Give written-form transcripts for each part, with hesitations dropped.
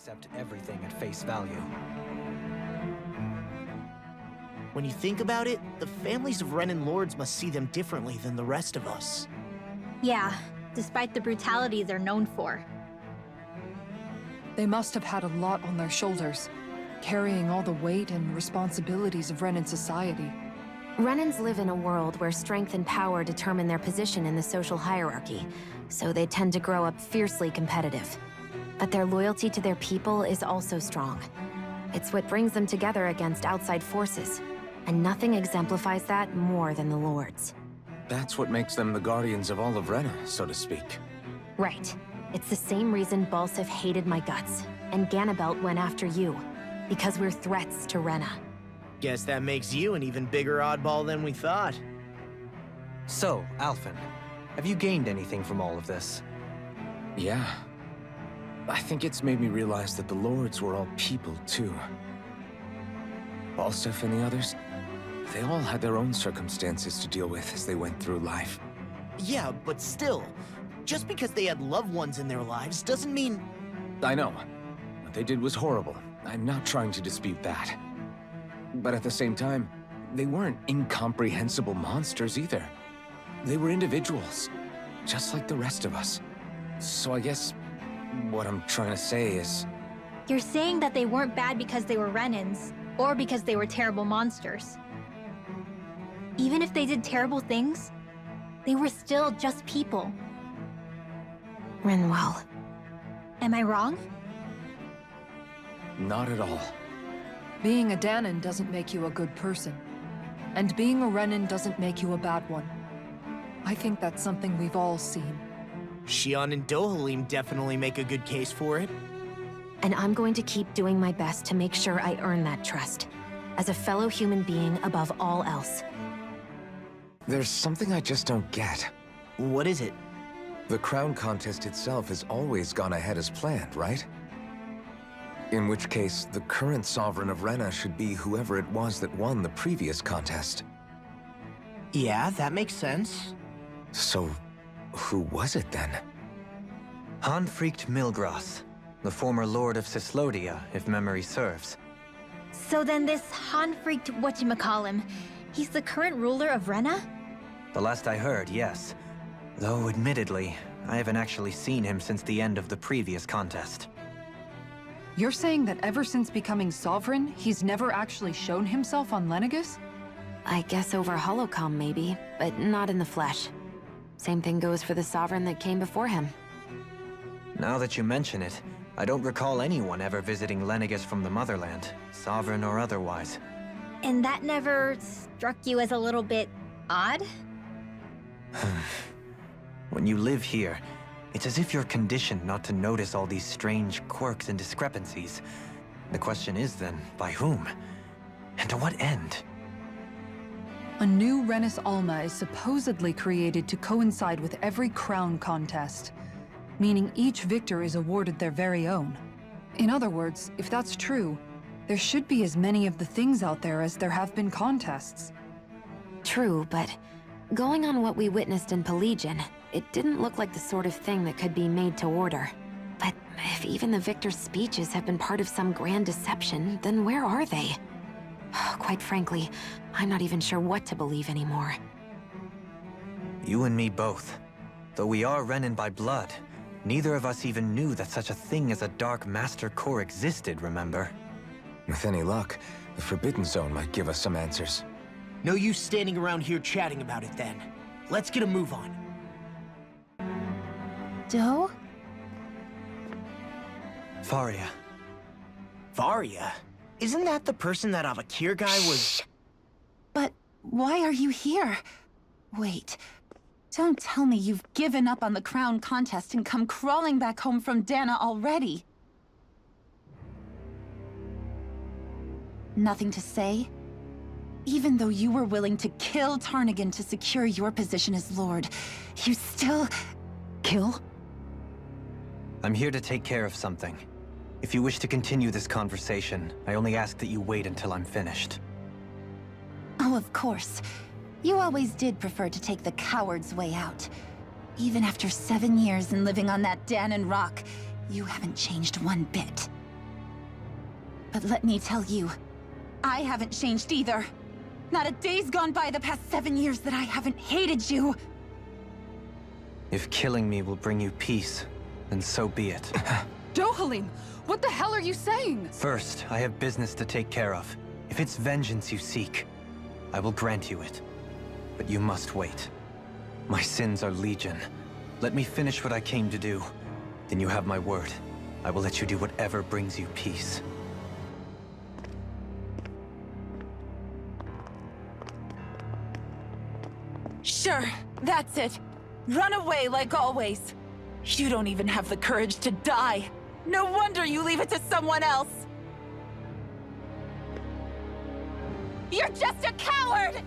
accept everything at face value. When you think about it, the families of Renan lords must see them differently than the rest of us. Yeah, despite the brutality they're known for. They must have had a lot on their shoulders, carrying all the weight and responsibilities of Renan society. Renans live in a world where strength and power determine their position in the social hierarchy, so they tend to grow up fiercely competitive. But their loyalty to their people is also strong. It's what brings them together against outside forces, and nothing exemplifies that more than the Lords. That's what makes them the guardians of all of Rena, so to speak. Right. It's the same reason Balsif hated my guts, and Ganabelt went after you, because we're threats to Rena. Guess that makes you an even bigger oddball than we thought. So, Alphen, have you gained anything from all of this? Yeah. I think it's made me realize that the Lords were all people, too. Balsif and the others, they all had their own circumstances to deal with as they went through life. Yeah, but still, just because they had loved ones in their lives doesn't mean... I know. What they did was horrible. I'm not trying to dispute that. But at the same time, they weren't incomprehensible monsters either. They were individuals, just like the rest of us. So I guess what I'm trying to say is... You're saying that they weren't bad because they were Renans, or because they were terrible monsters. Even if they did terrible things, they were still just people. Renwell. Am I wrong? Not at all. Being a Danan doesn't make you a good person. And being a Renan doesn't make you a bad one. I think that's something we've all seen. Xion and Dohalim definitely make a good case for it. And I'm going to keep doing my best to make sure I earn that trust, as a fellow human being above all else. There's something I just don't get. What is it? The crown contest itself has always gone ahead as planned, right? In which case, the current sovereign of Rena should be whoever it was that won the previous contest. Yeah, that makes sense. So, who was it then? Hanfrikt Milgras, the former lord of Cislodia, if memory serves. So then this Hanfrikt whatchamacallem, he's the current ruler of Rena? The last I heard, yes. Though, admittedly, I haven't actually seen him since the end of the previous contest. You're saying that ever since becoming sovereign, he's never actually shown himself on Lenegus? I guess over holocom maybe, but not in the flesh. Same thing goes for the sovereign that came before him. Now that you mention it, I don't recall anyone ever visiting Lenegus from the motherland, sovereign or otherwise. And that never struck you as a little bit odd? When you live here, it's as if you're conditioned not to notice all these strange quirks and discrepancies. The question is then, by whom? And to what end? A new Renis Alma is supposedly created to coincide with every crown contest, meaning each victor is awarded their very own. In other words, if that's true, there should be as many of the things out there as there have been contests. True, but going on what we witnessed in Pelagian, it didn't look like the sort of thing that could be made to order. But if even the victor's speeches have been part of some grand deception, then where are they? Quite frankly, I'm not even sure what to believe anymore. You and me both. Though we are Renan by blood, neither of us even knew that such a thing as a Dark Master Core existed, remember? With any luck, the Forbidden Zone might give us some answers. No use standing around here chatting about it then. Let's get a move on. Do? Faria. Varia? Isn't that the person that Avakir guy was... But why are you here? Wait, don't tell me you've given up on the crown contest and come crawling back home from Dana already. Nothing to say? Even though you were willing to kill Tarnigan to secure your position as Lord, you still... kill? I'm here to take care of something. If you wish to continue this conversation, I only ask that you wait until I'm finished. Oh, of course. You always did prefer to take the coward's way out. Even after 7 years and living on that Danon rock, you haven't changed one bit. But let me tell you, I haven't changed either. Not a day's gone by the past 7 years that I haven't hated you. If killing me will bring you peace, then so be it. 듀오할림, what the hell are you saying? First, I have business to take care of. If it's vengeance you seek, I will grant you it. But you must wait. My sins are legion. Let me finish what I came to do. Then you have my word. I will let you do whatever brings you peace. Sure, that's it. Run away like always. You don't even have the courage to die. No wonder you leave it to someone else. You're just a coward!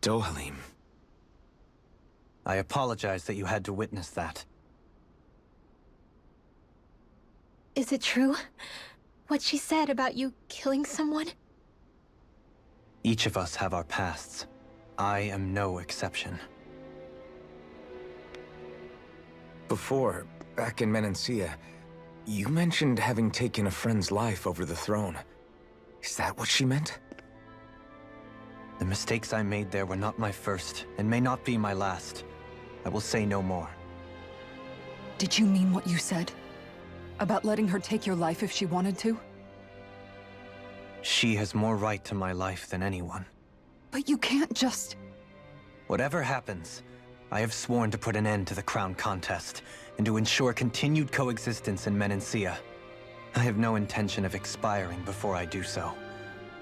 듀오할림. I apologize that you had to witness that. Is it true? What she said about you killing someone? Each of us have our pasts. I am no exception. Before, back in Menancia, you mentioned having taken a friend's life over the throne. Is that what she meant? The mistakes I made there were not my first, and may not be my last. I will say no more. Did you mean what you said? About letting her take your life if she wanted to? She has more right to my life than anyone. But you can't just... Whatever happens, I have sworn to put an end to the crown contest, and to ensure continued coexistence in Menancia. I have no intention of expiring before I do so.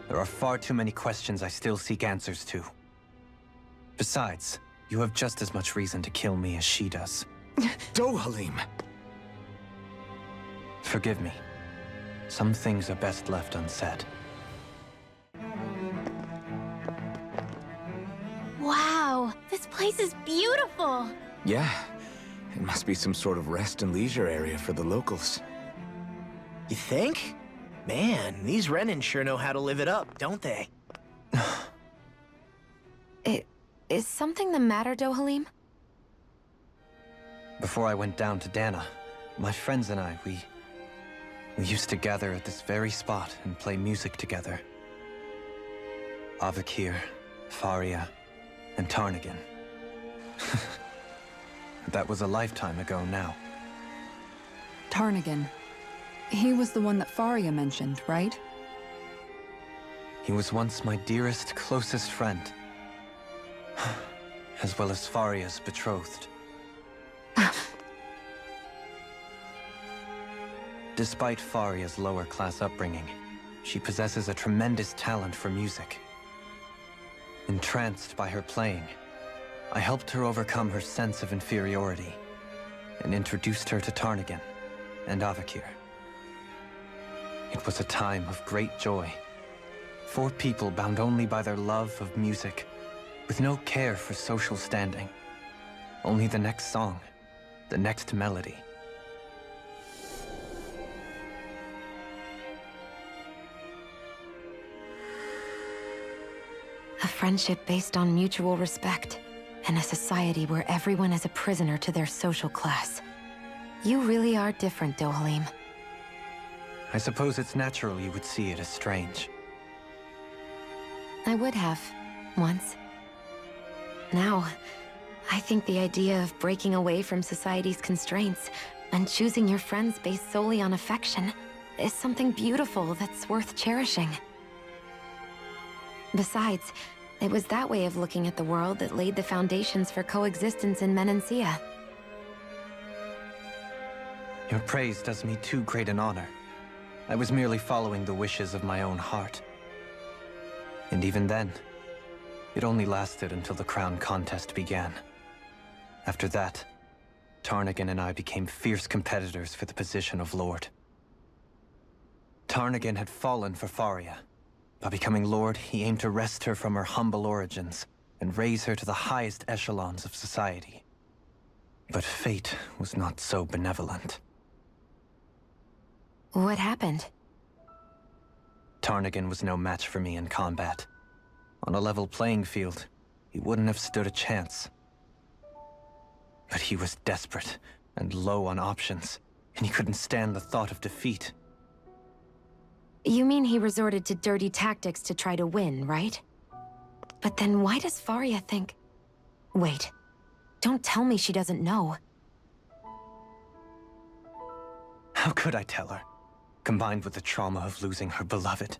There are far too many questions I still seek answers to. Besides, you have just as much reason to kill me as she does. 듀오할림! Forgive me. Some things are best left unsaid. Wow, this place is beautiful! Yeah, it must be some sort of rest and leisure area for the locals. You think? Man, these Renin sure know how to live it up, don't they? Is something the matter, 듀오할림? Before I went down to Dana, my friends and I, we used to gather at this very spot and play music together. Avakir, Faria, and Tarnagin. That was a lifetime ago now. Tarnagin. He was the one that Faria mentioned, right? He was once my dearest, closest friend. As well as Faria's betrothed. Despite Faria's lower-class upbringing, she possesses a tremendous talent for music. Entranced by her playing, I helped her overcome her sense of inferiority and introduced her to Tarnagin and Avakir. It was a time of great joy. 4 people bound only by their love of music, with no care for social standing. Only the next song, the next melody. A friendship based on mutual respect, in a society where everyone is a prisoner to their social class. You really are different, 듀오할림. I suppose it's natural you would see it as strange. I would have, once. Now, I think the idea of breaking away from society's constraints and choosing your friends based solely on affection is something beautiful that's worth cherishing. Besides, it was that way of looking at the world that laid the foundations for coexistence in Menancia. Your praise does me too great an honor. I was merely following the wishes of my own heart. And even then, it only lasted until the crown contest began. After that, Tarnagin and I became fierce competitors for the position of Lord. Tarnagin had fallen for Faria. By becoming Lord, he aimed to wrest her from her humble origins and raise her to the highest echelons of society. But fate was not so benevolent. What happened? Tarnigan was no match for me in combat. On a level playing field, he wouldn't have stood a chance. But he was desperate and low on options, and he couldn't stand the thought of defeat. You mean he resorted to dirty tactics to try to win, right? But then why does Faria think... Wait. Don't tell me she doesn't know. How could I tell her? Combined with the trauma of losing her beloved,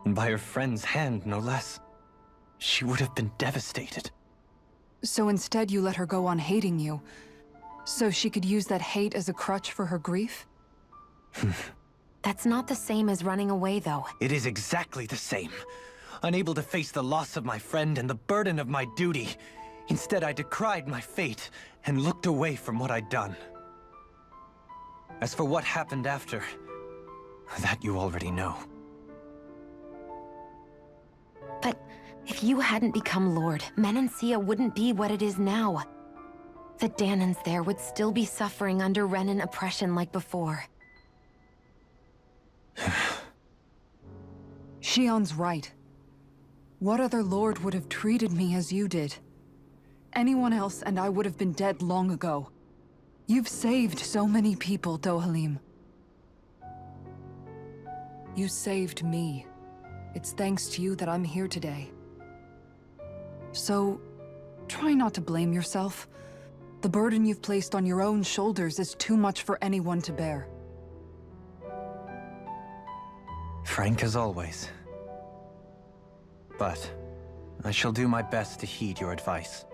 and by her friend's hand, no less, she would have been devastated. So instead you let her go on hating you, so she could use that hate as a crutch for her grief? That's not the same as running away, though. It is exactly the same. Unable to face the loss of my friend and the burden of my duty, instead I decried my fate and looked away from what I'd done. As for what happened after, that you already know. But if you hadn't become Lord, Menancia wouldn't be what it is now. The Danans there would still be suffering under Renan oppression like before. Shion's right. What other lord would have treated me as you did? Anyone else and I would have been dead long ago. You've saved so many people, 듀오할림. You saved me. It's thanks to you that I'm here today. So, try not to blame yourself. The burden you've placed on your own shoulders is too much for anyone to bear. Frank as always. But I shall do my best to heed your advice.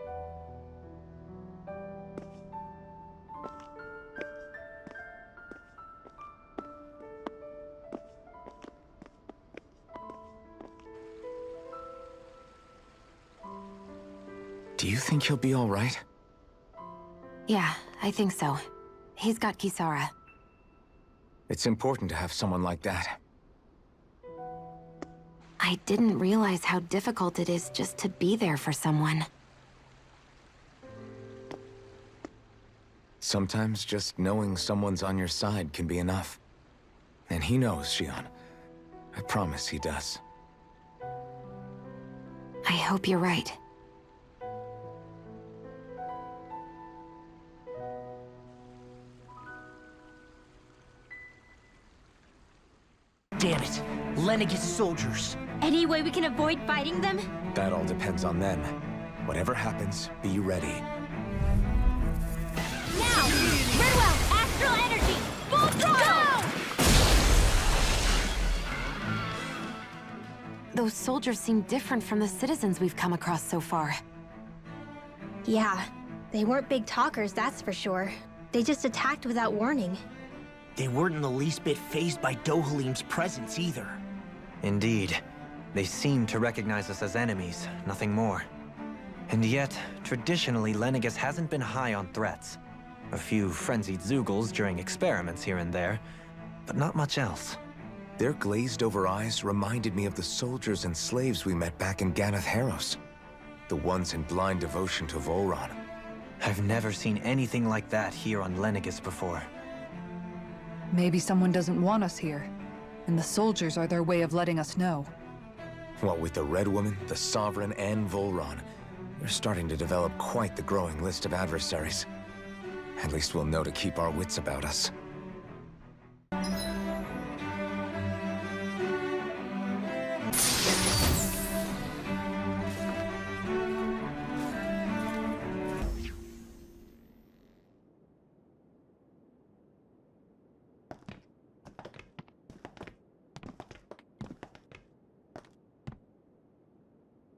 Do you think he'll be all right? Yeah, I think so. He's got Kisara. It's important to have someone like that. I didn't realize how difficult it is just to be there for someone. Sometimes just knowing someone's on your side can be enough. And he knows, Shion. I promise he does. I hope you're right. Damn it! Lenegis soldiers! Any way we can avoid fighting them? That all depends on them. Whatever happens, be ready. Now! Redwell, astral energy! Full throttle! Those soldiers seem different from the citizens we've come across so far. Yeah, they weren't big talkers, that's for sure. They just attacked without warning. They weren't in the least bit fazed by 듀오할림's presence either. Indeed. They seem to recognize us as enemies, nothing more. And yet, traditionally, Lenegis hasn't been high on threats. A few frenzied Zeugles during experiments here and there, but not much else. Their glazed-over eyes reminded me of the soldiers and slaves we met back in Ganath Haros. The ones in blind devotion to Volron. I've never seen anything like that here on Lenegis before. Maybe someone doesn't want us here, and the soldiers are their way of letting us know. What with the Red Woman, the Sovereign, and Volron, we're starting to develop quite the growing list of adversaries. At least we'll know to keep our wits about us.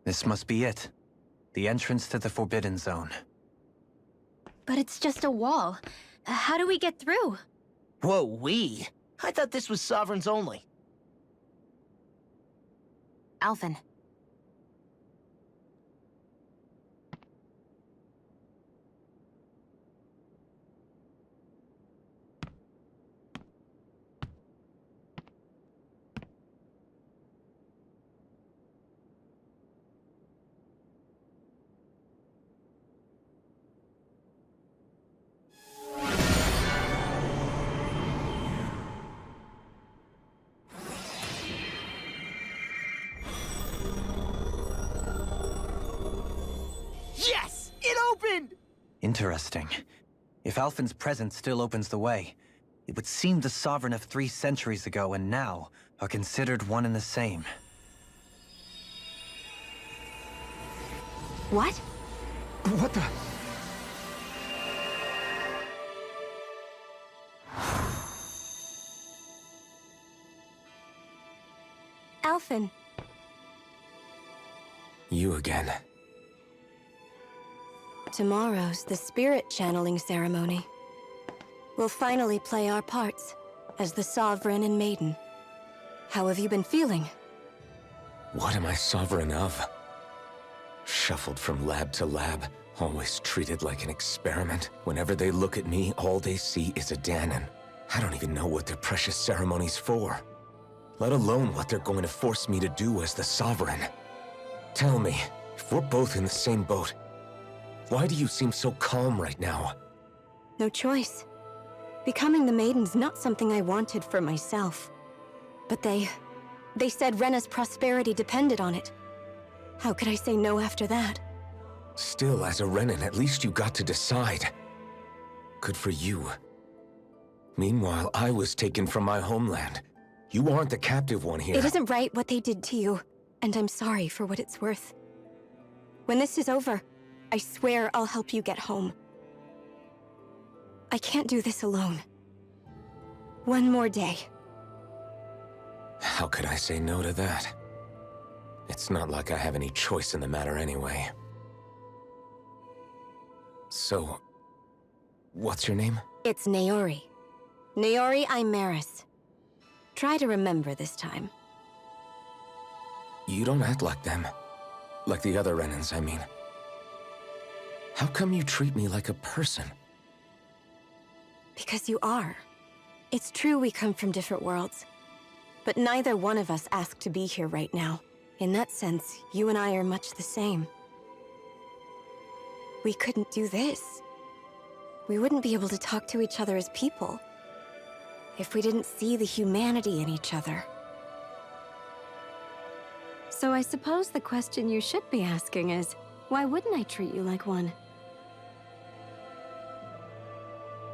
This must be it. The entrance to the Forbidden Zone. But it's just a wall. How do we get through? Whoa, we? I thought this was Sovereigns only. Alphen. Interesting. If Alphen's presence still opens the way, it would seem the Sovereign of 3 centuries ago and now are considered one and the same. What? What the? Alphen. You again. Tomorrow's the spirit channeling ceremony. We'll finally play our parts as the Sovereign and Maiden. How have you been feeling? What am I sovereign of? Shuffled from lab to lab, always treated like an experiment. Whenever they look at me, all they see is a Danon. I don't even know what their precious ceremony's for, let alone what they're going to force me to do as the Sovereign. Tell me, if we're both in the same boat, why do you seem so calm right now? No choice. Becoming the Maiden's not something I wanted for myself. But they said Rena's prosperity depended on it. How could I say no after that? Still, as a Renan, at least you got to decide. Good for you. Meanwhile, I was taken from my homeland. You aren't the captive one here. It isn't right what they did to you, and I'm sorry for what it's worth. When this is over, I swear I'll help you get home. I can't do this alone. One more day. How could I say no to that? It's not like I have any choice in the matter anyway. So, what's your name? It's Naori. Naori Imaris. Try to remember this time. You don't act like them. Like the other Renans, I mean. How come you treat me like a person? Because you are. It's true we come from different worlds. But neither one of us asked to be here right now. In that sense, you and I are much the same. We couldn't do this. We wouldn't be able to talk to each other as people if we didn't see the humanity in each other. So I suppose the question you should be asking is, why wouldn't I treat you like one?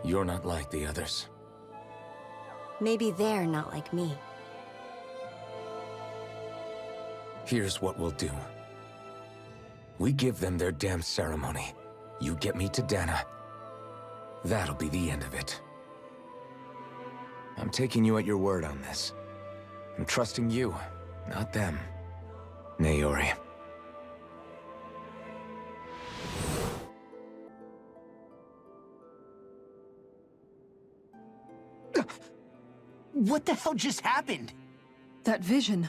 You're not like the others. Maybe they're not like me. Here's what we'll do. We give them their damn ceremony. You get me to Dana. That'll be the end of it. I'm taking you at your word on this. I'm trusting you, not them. Naori. What the hell just happened? That vision.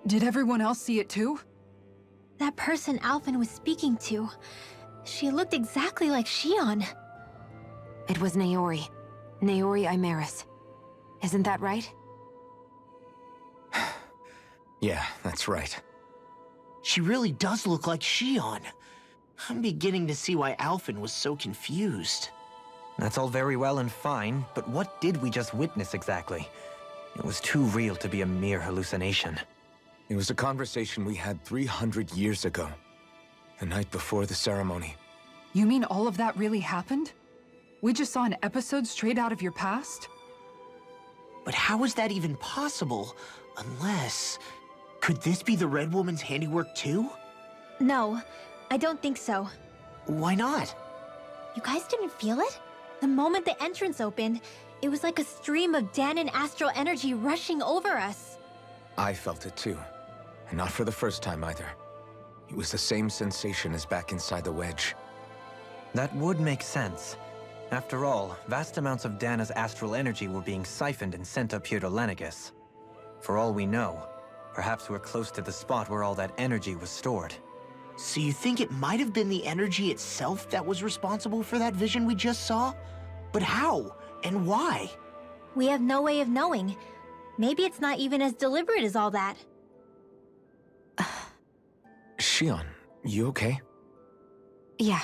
Did everyone else see it too? That person Alphen was speaking to, she looked exactly like Shion. It was Naori. Naori Imaris. Isn't that right? Yeah, that's right. She really does look like Shion. I'm beginning to see why Alphen was so confused. That's all very well and fine, but what did we just witness exactly? It was too real to be a mere hallucination. It was a conversation we had 300 years ago. The night before the ceremony. You mean all of that really happened? We just saw an episode straight out of your past? But how is that even possible? Unless... Could this be the Red Woman's handiwork too? No, I don't think so. Why not? You guys didn't feel it? The moment the entrance opened, it was like a stream of Danon astral energy rushing over us. I felt it too. And not for the first time either. It was the same sensation as back inside the wedge. That would make sense. After all, vast amounts of Dana's astral energy were being siphoned and sent up here to Lenegus. For all we know, perhaps we're close to the spot where all that energy was stored. So you think it might have been the energy itself that was responsible for that vision we just saw? But how? And why? We have no way of knowing. Maybe it's not even as deliberate as all that. Shion, you okay? Yeah.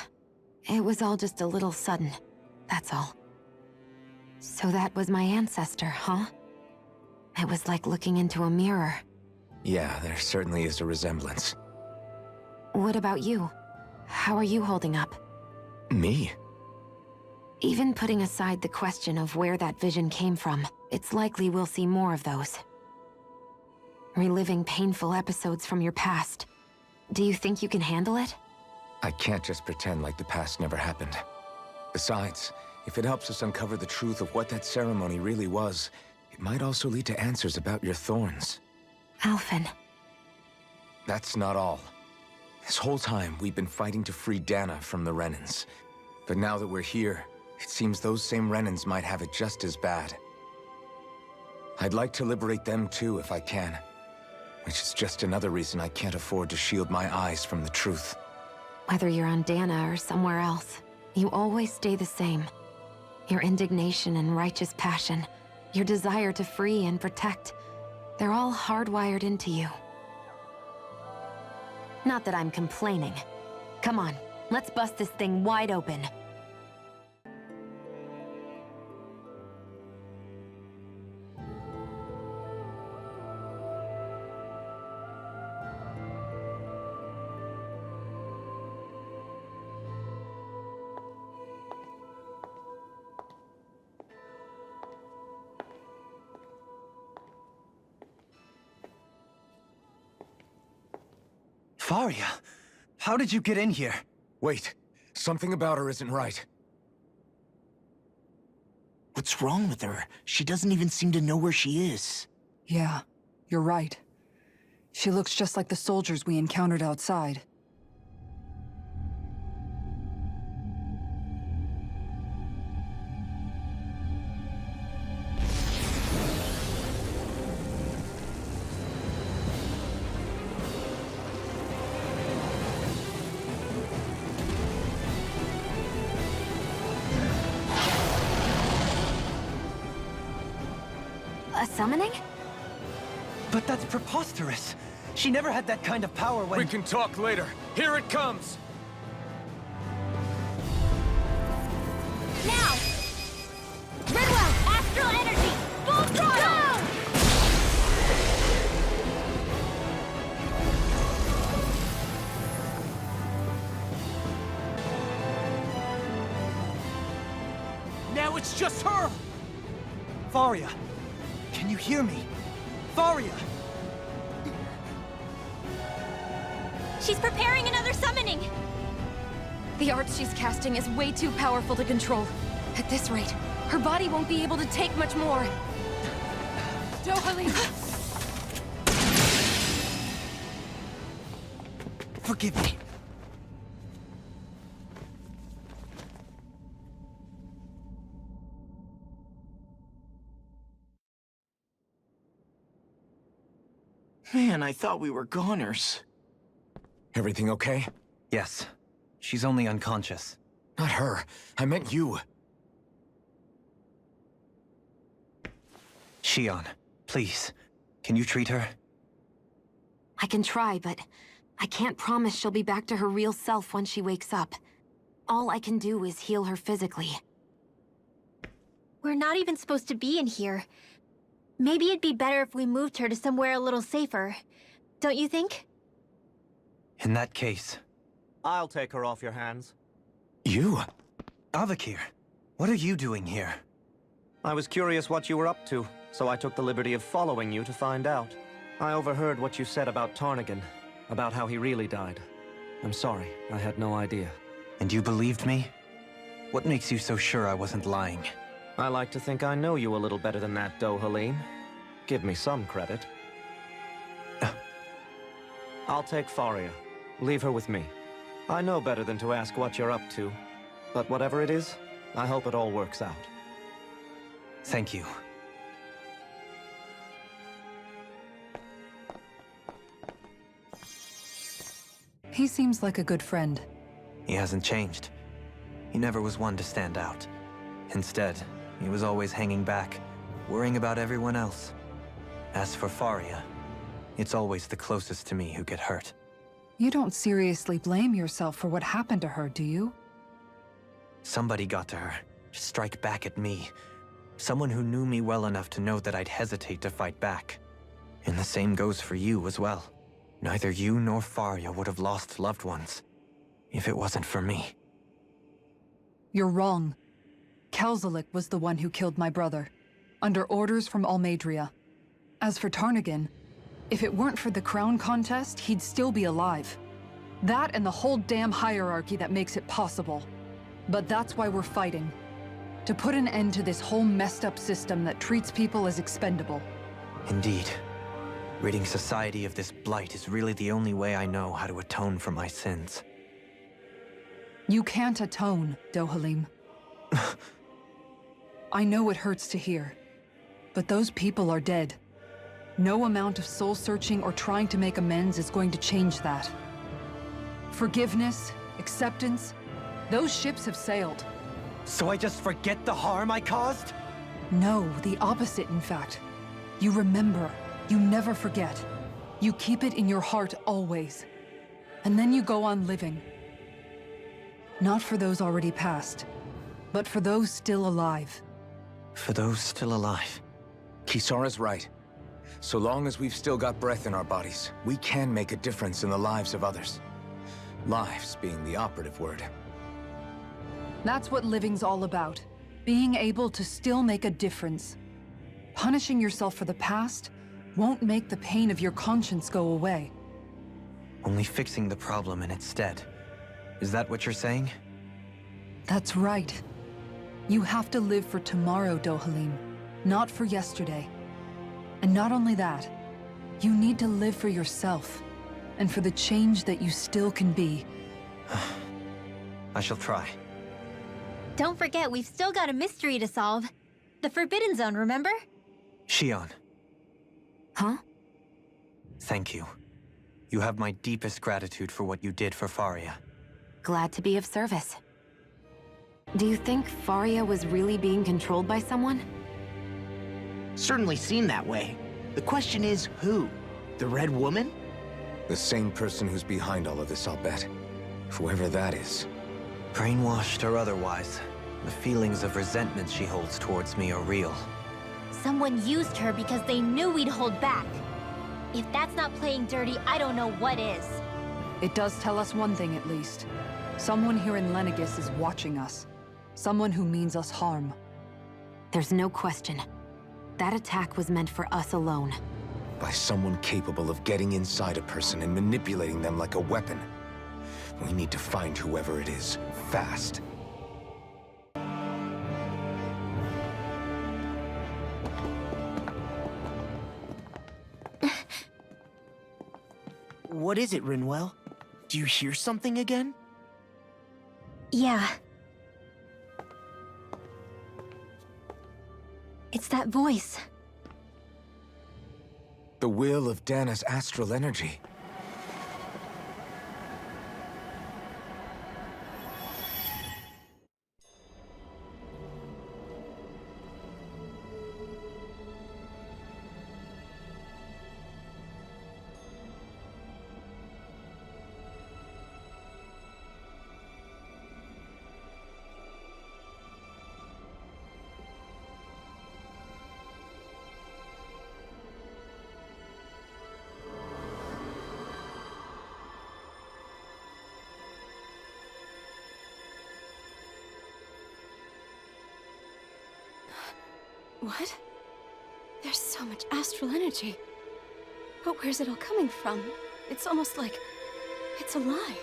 It was all just a little sudden. That's all. So that was my ancestor, huh? It was like looking into a mirror. Yeah, there certainly is a resemblance. What about you? How are you holding up? Me? Even putting aside the question of where that vision came from, it's likely we'll see more of those. Reliving painful episodes from your past. Do you think you can handle it? I can't just pretend like the past never happened. Besides, if it helps us uncover the truth of what that ceremony really was, it might also lead to answers about your thorns. Alphen. That's not all. This whole time, we've been fighting to free Dana from the Renans. But now that we're here, it seems those same Renans might have it just as bad. I'd like to liberate them too if I can. Which is just another reason I can't afford to shield my eyes from the truth. Whether you're on Dana or somewhere else, you always stay the same. Your indignation and righteous passion, your desire to free and protect, they're all hardwired into you. Not that I'm complaining. Come on, let's bust this thing wide open. Faria, how did you get in here? Wait, something about her isn't right. What's wrong with her? She doesn't even seem to know where she is. Yeah, you're right. She looks just like the soldiers we encountered outside. A summoning? But that's preposterous. She never had that kind of power when— We can talk later. Here it comes! Now! Redwell, astral energy! Full throttle! Now it's just her! Faria, can you hear me? Faria! She's preparing another summoning! The art she's casting is way too powerful to control. At this rate, her body won't be able to take much more. 듀오할림! Forgive me. Man, I thought we were goners. Everything okay? Yes. She's only unconscious. Not her. I meant you. Shion, please. Can you treat her? I can try, but I can't promise she'll be back to her real self when she wakes up. All I can do is heal her physically. We're not even supposed to be in here. Maybe it'd be better if we moved her to somewhere a little safer. Don't you think? In that case, I'll take her off your hands. You? Avakir, what are you doing here? I was curious what you were up to, so I took the liberty of following you to find out. I overheard what you said about Tarnigan, about how he really died. I'm sorry, I had no idea. And you believed me? What makes you so sure I wasn't lying? I like to think I know you a little better than that, 듀오할림. Give me some credit. I'll take Faria. Leave her with me. I know better than to ask what you're up to. But whatever it is, I hope it all works out. Thank you. He seems like a good friend. He hasn't changed. He never was one to stand out. Instead, he was always hanging back, worrying about everyone else. As for Faria, it's always the closest to me who get hurt. You don't seriously blame yourself for what happened to her, do you? Somebody got to her, to strike back at me. Someone who knew me well enough to know that I'd hesitate to fight back. And the same goes for you as well. Neither you nor Faria would have lost loved ones if it wasn't for me. You're wrong. Kalzalik was the one who killed my brother, under orders from Almadria. As for Tarnagin, if it weren't for the crown contest, he'd still be alive. That and the whole damn hierarchy that makes it possible. But that's why we're fighting. To put an end to this whole messed up system that treats people as expendable. Indeed. Ridding society of this blight is really the only way I know how to atone for my sins. You can't atone, 듀오할림. I know it hurts to hear, but those people are dead. No amount of soul-searching or trying to make amends is going to change that. Forgiveness, acceptance, those ships have sailed. So I just forget the harm I caused? No, the opposite, in fact. You remember. You never forget. You keep it in your heart always. And then you go on living. Not for those already passed, but for those still alive. For those still alive. Kisara's right. So long as we've still got breath in our bodies, we can make a difference in the lives of others. Lives being the operative word. That's what living's all about. Being able to still make a difference. Punishing yourself for the past won't make the pain of your conscience go away. Only fixing the problem in its stead. Is that what you're saying? That's right. You have to live for tomorrow, 듀오할림, not for yesterday. And not only that, you need to live for yourself, and for the change that you still can be. I shall try. Don't forget, we've still got a mystery to solve. The Forbidden Zone, remember? Shion, Huh? thank you. You have my deepest gratitude for what you did for Faria. Glad to be of service. Do you think Faria was really being controlled by someone? Certainly seemed that way. The question is, who? The Red Woman? The same person who's behind all of this, I'll bet. Whoever that is. Brainwashed or otherwise, the feelings of resentment she holds towards me are real. Someone used her because they knew we'd hold back. If that's not playing dirty, I don't know what is. It does tell us one thing at least. Someone here in Lenegis is watching us. Someone who means us harm. There's no question. That attack was meant for us alone. By someone capable of getting inside a person and manipulating them like a weapon. We need to find whoever it is, fast. What is it, Rinwell? Do you hear something again? Yeah. It's that voice. The will of Dana's astral energy. What? There's so much astral energy. But where's it all coming from? It's almost like it's alive.